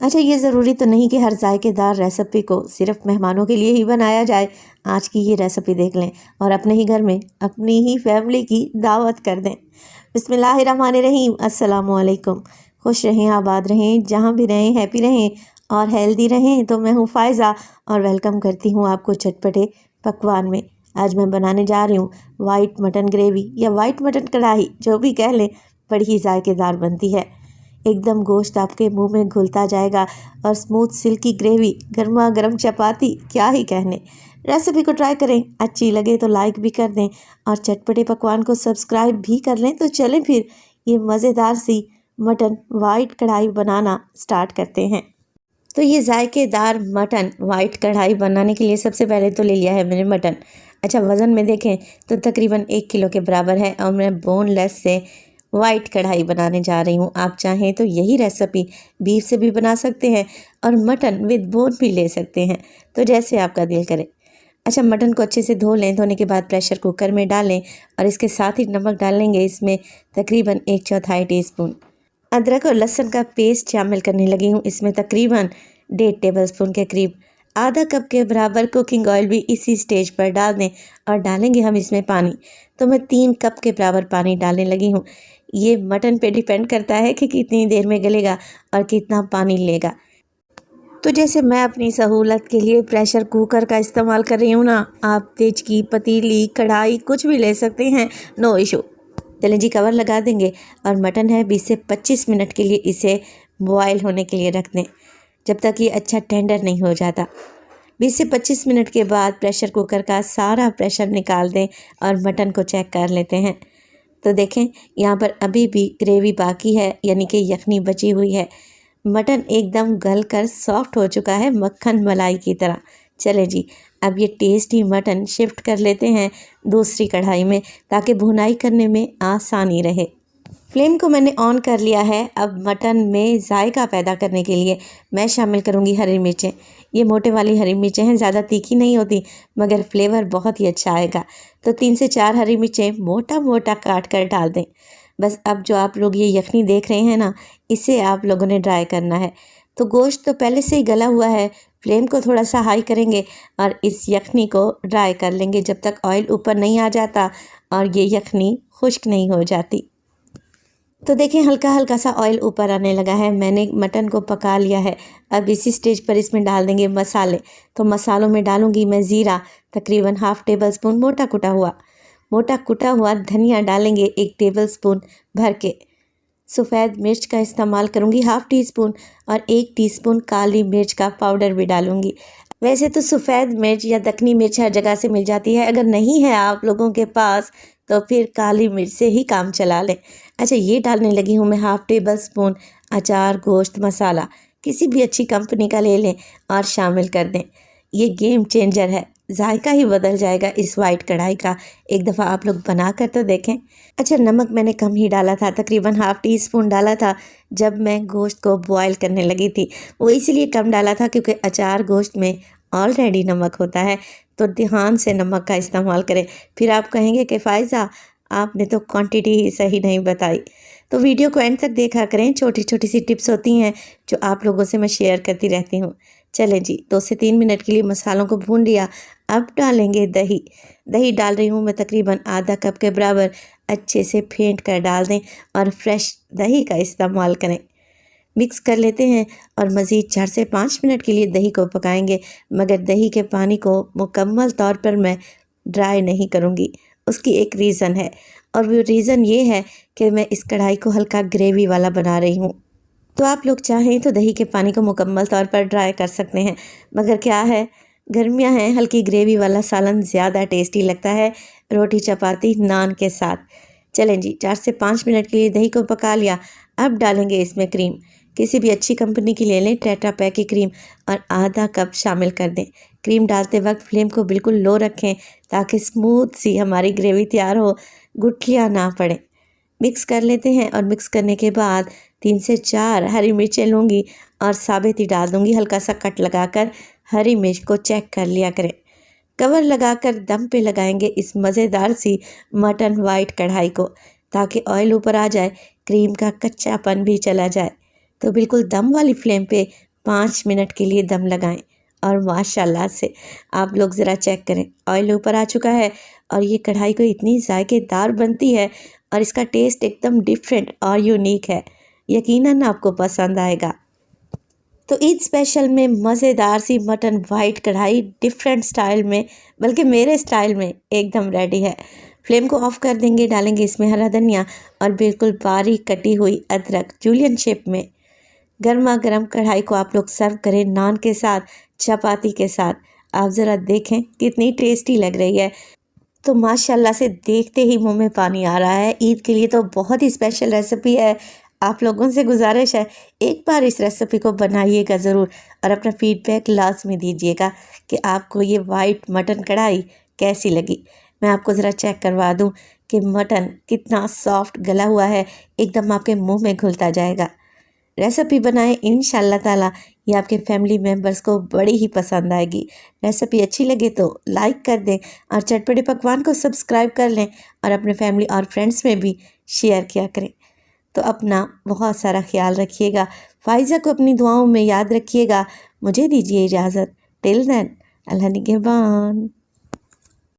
अच्छा, ये ज़रूरी तो नहीं कि हर जायकेदार रेसिपी को सिर्फ मेहमानों के लिए ही बनाया जाए। आज की ये रेसिपी देख लें और अपने ही घर में अपनी ही फैमिली की दावत कर दें। बिस्मिल्लाहिर्रहमानिर्रहीम, अस्सलामुअलैकुम। खुश रहें, आबाद रहें, जहाँ भी रहें हैप्पी रहें और हेल्दी रहें। तो मैं हूँ फ़ायज़ा और वेलकम करती हूँ आपको चटपटे पकवान में। आज मैं बनाने जा रही हूँ वाइट मटन ग्रेवी या वाइट मटन कढ़ाई, जो भी कह लें, बड़ी ही जायकेदार बनती है। एकदम गोश्त आपके मुंह में घुलता जाएगा और स्मूथ सिल्की ग्रेवी, गर्मा गर्म चपाती, क्या ही कहने। रेसिपी को ट्राई करें, अच्छी लगे तो लाइक भी कर दें और चटपटे पकवान को सब्सक्राइब भी कर लें। तो चलें फिर ये मज़ेदार सी मटन वाइट कढ़ाई बनाना स्टार्ट करते हैं। तो ये जायकेदार मटन वाइट कढ़ाई बनाने के लिए सबसे पहले तो ले लिया है मैंने मटन। अच्छा, वज़न में देखें तो तकरीबन 1 किलो के बराबर है और मैं बोनलेस से वाइट कढ़ाई बनाने जा रही हूँ। आप चाहें तो यही रेसिपी बीफ से भी बना सकते हैं और मटन विद बोन भी ले सकते हैं, तो जैसे आपका दिल करे। अच्छा, मटन को अच्छे से धो लें। धोने के बाद प्रेशर कुकर में डालें और इसके साथ ही नमक डालेंगे इसमें तकरीबन 1/4 टीस्पून। अदरक और लहसुन का पेस्ट शामिल करने लगी हूँ। इसमें तकरीबन 1.5 टेबलस्पून के करीब आधा कप के बराबर कुकिंग ऑयल भी इसी स्टेज पर डाल दें और डालेंगे हम इसमें पानी। तो मैं 3 कप के बराबर पानी डालने लगी हूँ। ये मटन पे डिपेंड करता है कि कितनी देर में गलेगा और कितना पानी लेगा। तो जैसे मैं अपनी सहूलत के लिए प्रेशर कुकर का इस्तेमाल कर रही हूँ ना, आप तेज पतीली, कढ़ाई कुछ भी ले सकते हैं, नो इशू। चलें जी, कवर लगा देंगे और मटन है 20 से 25 मिनट के लिए इसे बॉयल होने के लिए रख दें, जब तक ये अच्छा टेंडर नहीं हो जाता। 20 से 25 मिनट के बाद प्रेशर कुकर का सारा प्रेशर निकाल दें और मटन को चेक कर लेते हैं। तो देखें, यहाँ पर अभी भी ग्रेवी बाकी है, यानी कि यखनी बची हुई है। मटन एकदम गल कर सॉफ्ट हो चुका है, मक्खन मलाई की तरह। चले जी, अब ये टेस्टी मटन शिफ्ट कर लेते हैं दूसरी कढ़ाई में, ताकि भुनाई करने में आसानी रहे। फ्लेम को मैंने ऑन कर लिया है। अब मटन में जायका पैदा करने के लिए मैं शामिल करूँगी हरी मिर्चें। ये मोटे वाली हरी मिर्चें हैं, ज़्यादा तीखी नहीं होती, मगर फ्लेवर बहुत ही अच्छा आएगा। तो 3 से 4 हरी मिर्चें मोटा मोटा काट कर डाल दें। बस अब जो आप लोग ये यखनी देख रहे हैं ना, इसे आप लोगों ने ड्राई करना है। तो गोश्त तो पहले से ही गला हुआ है। फ्लेम को थोड़ा सा हाई करेंगे और इस यखनी को ड्राई कर लेंगे जब तक ऑयल ऊपर नहीं आ जाता और ये यखनी खुश्क नहीं हो जाती। तो देखिए, हल्का हल्का सा ऑयल ऊपर आने लगा है। मैंने मटन को पका लिया है। अब इसी स्टेज पर इसमें डाल देंगे मसाले। तो मसालों में डालूंगी मैं ज़ीरा, तकरीबन ½ टेबलस्पून मोटा कुटा हुआ धनिया डालेंगे 1 टेबलस्पून भर के। सफ़ेद मिर्च का इस्तेमाल करूंगी ½ टीस्पून और 1 टीस्पून काली मिर्च का पाउडर भी डालूंगी। वैसे तो सफ़ेद मिर्च या दक्खनी मिर्च हर जगह से मिल जाती है, अगर नहीं है आप लोगों के पास तो फिर काली मिर्च से ही काम चला लें। अच्छा, ये डालने लगी हूँ मैं ½ टेबलस्पून अचार गोश्त मसाला, किसी भी अच्छी कंपनी का ले लें और शामिल कर दें। ये गेम चेंजर है, जायका ही बदल जाएगा इस वाइट कढ़ाई का। एक दफ़ा आप लोग बना कर तो देखें। अच्छा, नमक मैंने कम ही डाला था, तकरीबन ½ टीस्पून डाला था जब मैं गोश्त को बॉयल करने लगी थी। वो इसीलिए कम डाला था क्योंकि अचार गोश्त में ऑलरेडी नमक होता है, तो ध्यान से नमक का इस्तेमाल करें। फिर आप कहेंगे कि फ़ायज़ा, आपने तो क्वांटिटी ही सही नहीं बताई। तो वीडियो को एंड तक देखा करें, छोटी छोटी सी टिप्स होती हैं जो आप लोगों से मैं शेयर करती रहती हूँ। चलें जी, 2 से 3 मिनट के लिए मसालों को भून लिया। अब डालेंगे दही डाल रही हूँ मैं तकरीबन आधा कप के बराबर। अच्छे से फेंट कर डाल दें और फ्रेश दही का इस्तेमाल करें। मिक्स कर लेते हैं और मज़ीद 4 से 5 मिनट के लिए दही को पकाएंगे, मगर दही के पानी को मुकम्मल तौर पर मैं ड्राई नहीं करूँगी। उसकी एक रीज़न है और वो रीज़न ये है कि मैं इस कढ़ाई को हल्का ग्रेवी वाला बना रही हूँ। तो आप लोग चाहें तो दही के पानी को मुकम्मल तौर पर ड्राई कर सकते हैं, मगर क्या है, गर्मियाँ हैं, हल्की ग्रेवी वाला सालन ज़्यादा टेस्टी लगता है रोटी चपाती नान के साथ। चलें जी, 4 से 5 मिनट के लिए दही को पका लिया। अब डालेंगे इसमें क्रीम, किसी भी अच्छी कंपनी की ले लें, टेट्रा पैक की क्रीम, और आधा कप शामिल कर दें। क्रीम डालते वक्त फ्लेम को बिल्कुल लो रखें ताकि स्मूथ सी हमारी ग्रेवी तैयार हो, गुठलियाँ ना पड़ें। मिक्स कर लेते हैं और मिक्स करने के बाद 3 से 4 हरी मिर्चें लूँगी और साबित ही डाल दूँगी। हल्का सा कट लगाकर हरी मिर्च को चेक कर लिया करें। कवर लगाकर दम पे लगाएंगे इस मज़ेदार सी मटन वाइट कढ़ाई को, ताकि ऑयल ऊपर आ जाए, क्रीम का कच्चापन भी चला जाए। तो बिल्कुल दम वाली फ्लेम पे 5 मिनट के लिए दम लगाएं और माशाल्लाह से आप लोग ज़रा चेक करें, ऑयल ऊपर आ चुका है और ये कढ़ाई को इतनी जायकेदार बनती है और इसका टेस्ट एकदम डिफरेंट और यूनिक है। यकीनन आपको पसंद आएगा। तो ईद स्पेशल में मज़ेदार सी मटन वाइट कढ़ाई डिफरेंट स्टाइल में, बल्कि मेरे स्टाइल में एकदम रेडी है। फ्लेम को ऑफ कर देंगे, डालेंगे इसमें हरा धनिया और बिल्कुल बारीक कटी हुई अदरक जूलियन शेप में। गर्मा गर्म कढ़ाई को आप लोग सर्व करें नान के साथ, चपाती के साथ। आप ज़रा देखें कितनी टेस्टी लग रही है। तो माशाल्लाह से देखते ही मुंह में पानी आ रहा है। ईद के लिए तो बहुत ही स्पेशल रेसिपी है। आप लोगों से गुजारिश है, एक बार इस रेसिपी को बनाइएगा ज़रूर और अपना फीडबैक लाजमी दीजिएगा कि आपको ये वाइट मटन कढ़ाई कैसी लगी। मैं आपको ज़रा चेक करवा दूं कि मटन कितना सॉफ्ट गला हुआ है, एकदम आपके मुंह में घुलता जाएगा। रेसिपी बनाएं, इंशाल्लाह ताला ये आपके फैमिली मेम्बर्स को बड़ी ही पसंद आएगी। रेसिपी अच्छी लगे तो लाइक कर दें और चटपटे पकवान को सब्सक्राइब कर लें और अपने फैमिली और फ्रेंड्स में भी शेयर किया करें। तो अपना बहुत सारा ख्याल रखिएगा। फ़ाइज़ा को अपनी दुआओं में याद रखिएगा। मुझे दीजिए इजाज़त। टिल देन, अल्लाह निगहबान।